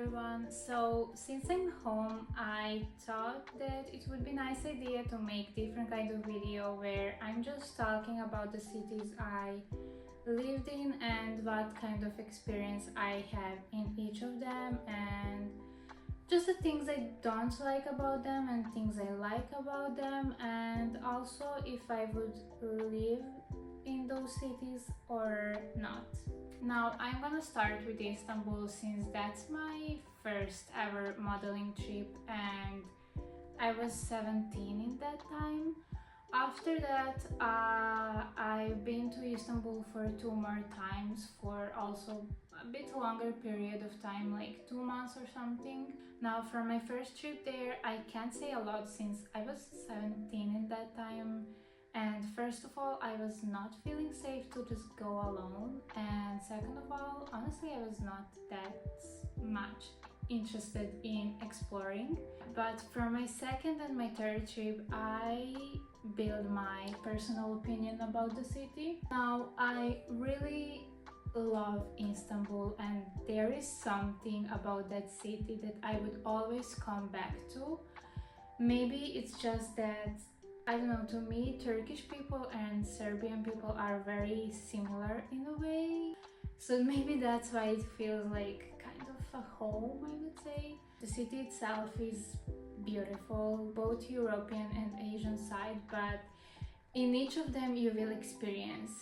everyone. So since I'm home, I thought that it would be a nice idea to make different kind of video where I'm just talking about the cities I lived in and what kind of experience I have in each of them, and just the things I don't like about them and things I like about them, and also if I would live in those cities or not. Now I'm gonna start with Istanbul since that's my first ever modeling trip and I was 17 in that time. After that, I've been to Istanbul for 2 more times for also a bit longer period of time, like 2 months or something. Now for my first trip there, I can't say a lot since I was 17 in that time. And first of all, I was not feeling safe to just go alone, and second of all, honestly, I was not that much interested in exploring. But for my second and my third trip, I built my personal opinion about the city. Now I really love Istanbul, and there is something about that city that I would always come back to. Maybe it's just that, I don't know, to me Turkish people and Serbian people are very similar in a way, so maybe that's why it feels like kind of a home, I would say. The city itself is beautiful, both European and Asian side, but in each of them you will experience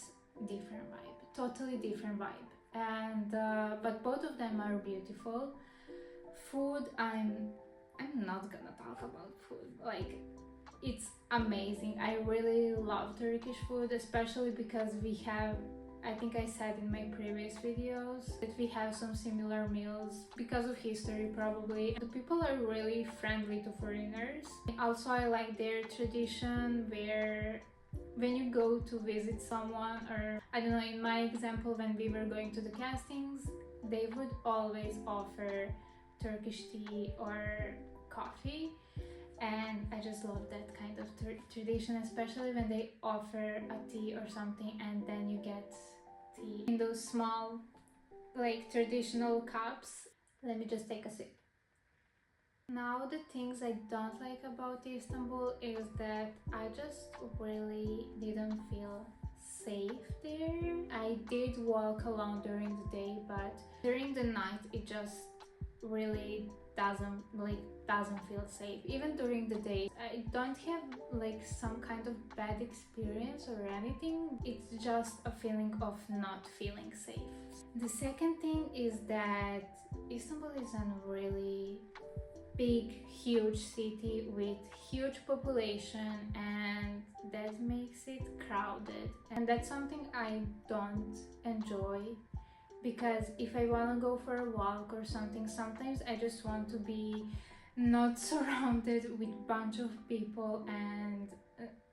different vibe, totally different vibe, and but both of them are beautiful. Food, I'm not gonna talk about food, like it's amazing. I really love Turkish food, especially because we have, I think I said in my previous videos, that we have some similar meals because of history probably. The people are really friendly to foreigners. Also, I like their tradition where when you go to visit someone, or I don't know, in my example, when we were going to the castings, they would always offer Turkish tea or coffee. And I just love that kind of tradition, especially when they offer a tea or something and then you get tea in those small, like traditional cups. Let me just take a sip. Now the things I don't like about Istanbul is that I just really didn't feel safe there. I did walk alone during the day, but during the night it just really doesn't feel safe. Even during the day, I don't have like some kind of bad experience or anything. It's just a feeling of not feeling safe. The second thing is that Istanbul is a really big, huge city with huge population, and that makes it crowded, and that's something I don't enjoy. Because if I want to go for a walk or something, sometimes I just want to be not surrounded with bunch of people, and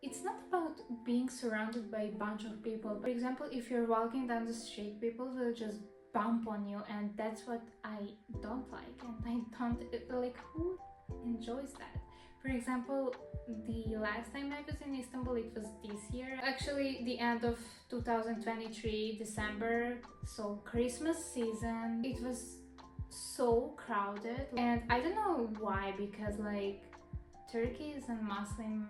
it's not about being surrounded by a bunch of people. For example, if you're walking down the street, people will just bump on you, and that's what I don't like, and I don't like. Who enjoys that? For example, the last time I was in Istanbul, it was this year, actually the end of 2023 December, so Christmas season. It was so crowded, and I don't know why, because like Turkey is a Muslim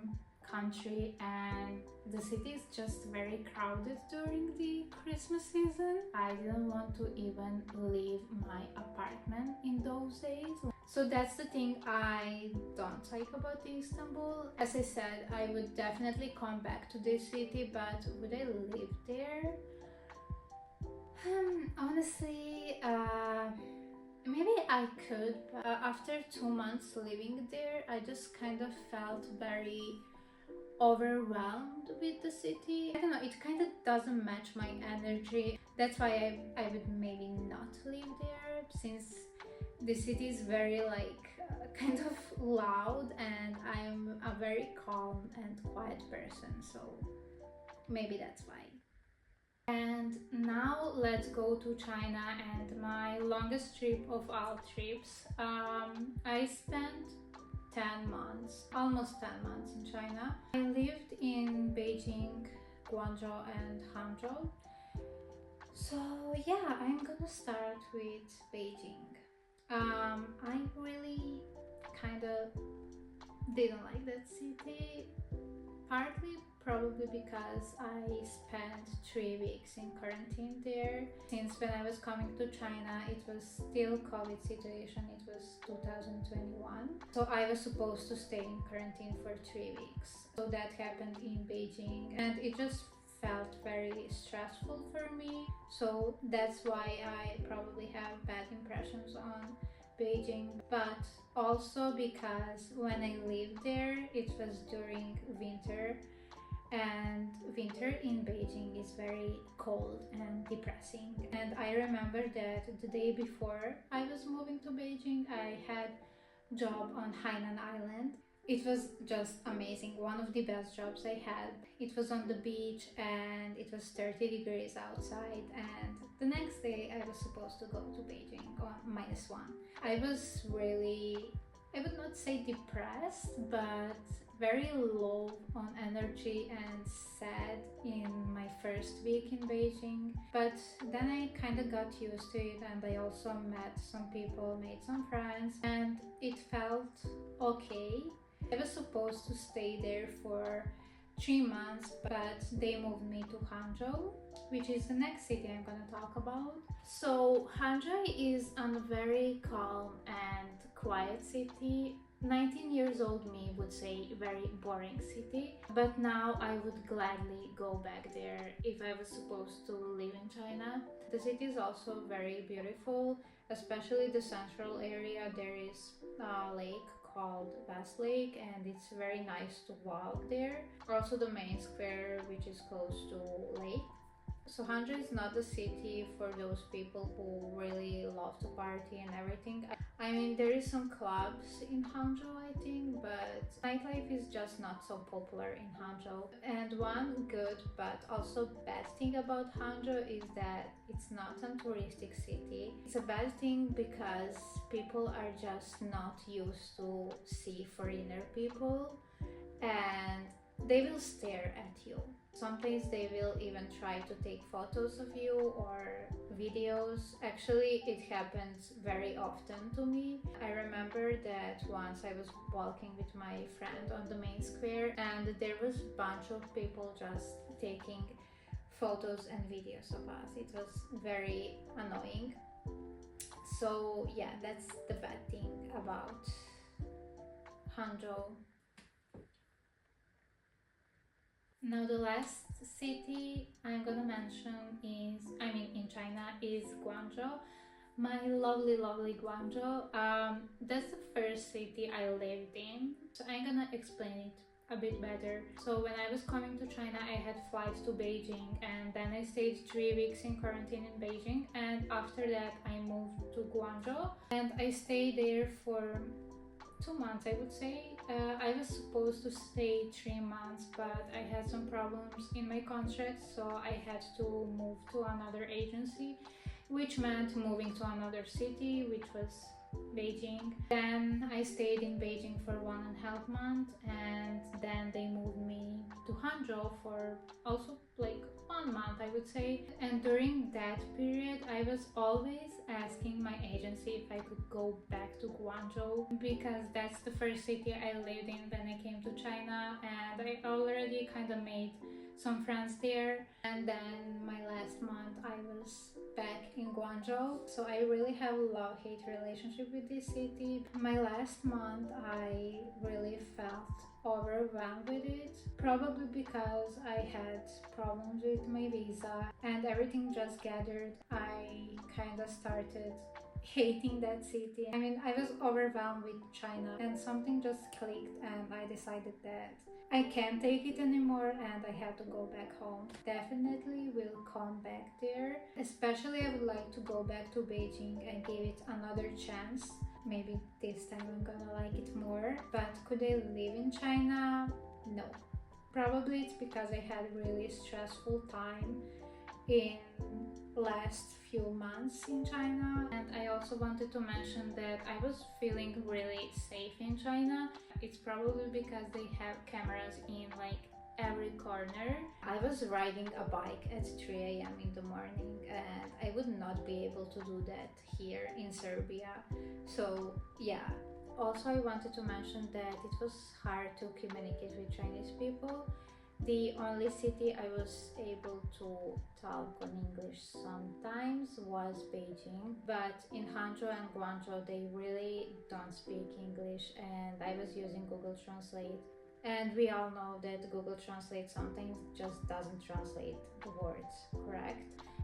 country and the city is just very crowded during the Christmas season. I didn't want to even leave my apartment in those days. So that's the thing I don't like about Istanbul. As I said, I would definitely come back to this city, but would I live there? Honestly, maybe I could, but after 2 months living there, I just kind of felt very overwhelmed with the city. I don't know, it kind of doesn't match my energy. That's why I would maybe not live there, since the city is very kind of loud, and I'm a very calm and quiet person, so maybe that's why. And now let's go to China, and my longest trip of all trips. I spent 10 months, almost 10 months in China. I lived in Beijing, Guangzhou and Hangzhou. So yeah, I'm gonna start with Beijing. I really kind of didn't like that city, partly probably because I spent 3 weeks in quarantine there. Since when I was coming to China, it was still COVID situation, it was 2021. So I was supposed to stay in quarantine for 3 weeks. So that happened in Beijing and it just felt very stressful for me. So that's why I probably have bad impressions on Beijing, but also because when I lived there, it was during winter, and winter in Beijing is very cold and depressing. And I remember that the day before I was moving to Beijing, I had job on Hainan Island. It was just amazing, one of the best jobs I had. It was on the beach and it was 30 degrees outside, and the next day I was supposed to go to Beijing on -1. I was really, I would not say depressed, but very low on energy and sad in my first week in Beijing. But then I kind of got used to it, and I also met some people, made some friends, and it felt okay. I was supposed to stay there for 3 months, but they moved me to Hangzhou, which is the next city I'm gonna talk about. So Hangzhou is a very calm and quiet city. 19 years old me would say very boring city, but now I would gladly go back there if I was supposed to live in China. The city is also very beautiful, especially the central area. There is a lake called West Lake and it's very nice to walk there. Also the main square, which is close to lake. So Hangzhou is not a city for those people who really love to party and everything. I mean, there is some clubs in Hangzhou, I think, but nightlife is just not so popular in Hangzhou. And one good but also bad thing about Hangzhou is that it's not a touristic city. It's a bad thing because people are just not used to see foreigner people, and they will stare at you. Sometimes they will even try to take photos of you or videos. Actually, it happens very often to me. I remember that once I was walking with my friend on the main square and there was a bunch of people just taking photos and videos of us. It was very annoying. So yeah, that's the bad thing about Hangzhou. Now the last city I'm gonna mention in China is Guangzhou. My lovely Guangzhou. That's the first city I lived in. So I'm gonna explain it a bit better. So when I was coming to China, I had flights to Beijing and then I stayed 3 weeks in quarantine in Beijing, and after that I moved to Guangzhou and I stayed there for 2 months, I would say. I was supposed to stay 3 months, but I had some problems in my contract, so I had to move to another agency, which meant moving to another city, which was Beijing. Then I stayed in Beijing for 1.5 months, and then they moved me to Hangzhou for also like 1 month, I would say. And during that period, I was always asking my agency if I could go back to Guangzhou because that's the first city I lived in when I came to China, and I already kind of made some friends there. And then my last month I was back in Guangzhou, so I really have a love-hate relationship with this city. My last month I really felt overwhelmed with it, probably because I had problems with my visa and everything just gathered. I kind of started hating that city. I mean, I was overwhelmed with China and something just clicked and I decided that I can't take it anymore and I have to go back home. Definitely will come back there. Especially I would like to go back to Beijing and give it another chance. Maybe this time I'm gonna like it more. But could I live in China? No. Probably it's because I had really stressful time in last few months in China. And I also wanted to mention that I was feeling really safe in China. It's probably because they have cameras in like every corner. I was riding a bike at 3 a.m. in the morning, and I would not be able to do that here in Serbia. So yeah, also I wanted to mention that it was hard to communicate with Chinese people. The only city I was able to talk on English sometimes was Beijing, but in Hangzhou and Guangzhou they really don't speak English, and I was using Google Translate. And we all know that Google Translate sometimes just doesn't translate the words correct.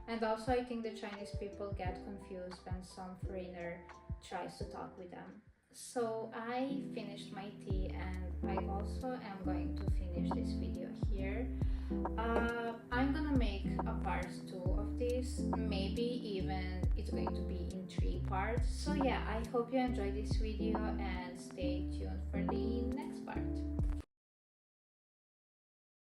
And also, I think the Chinese people get confused when some foreigner tries to talk with them. So I finished my tea, and I also am going to finish this video here. I'm gonna make a part 2 of this, maybe even it's going to be in 3 parts. So yeah, I hope you enjoyed this video and stay tuned